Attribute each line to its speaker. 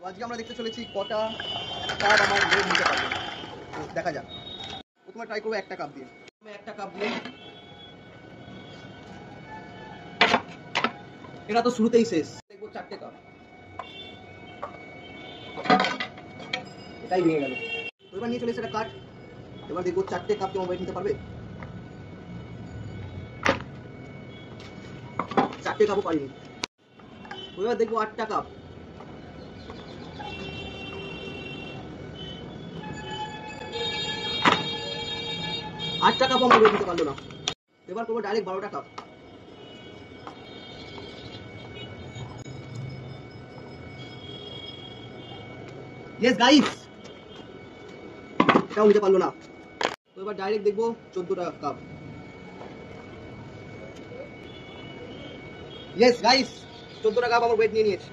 Speaker 1: তো আজকে আমরা দেখতে চলেছি কটা কাপ আমার ওয়েট নিতে পারবে। তো দেখা যাক। প্রথমে ট্রাই করবো একটা কাপ দিয়ে। একটা কাপ দিয়ে এটা তো শুরুতেই শেষ। দেখবো 4টে কাপ, এটাই ভেঙে গেল। তো এবার নিয়ে চলে এসে একটা কাঠ। এবার দেখবো 4টে কাপ তোমার ওয়েট নিতে পারবে। 4টে কাপও পারিনি। এবার দেখবো 8টা কাপ। 8টা কাপ আমার ওয়েট নিতে পারলো না। এবার করবো ডাইরেক্ট 12টা কাপ। ইয়েস গাইস, এটাও নিতে পারলো না। তো এবার ডাইরেক্ট দেখবো 14টা কাপ। ইয়েস গাইস, 14টা কাপ আমার ওয়েট নিয়ে নিয়েছে।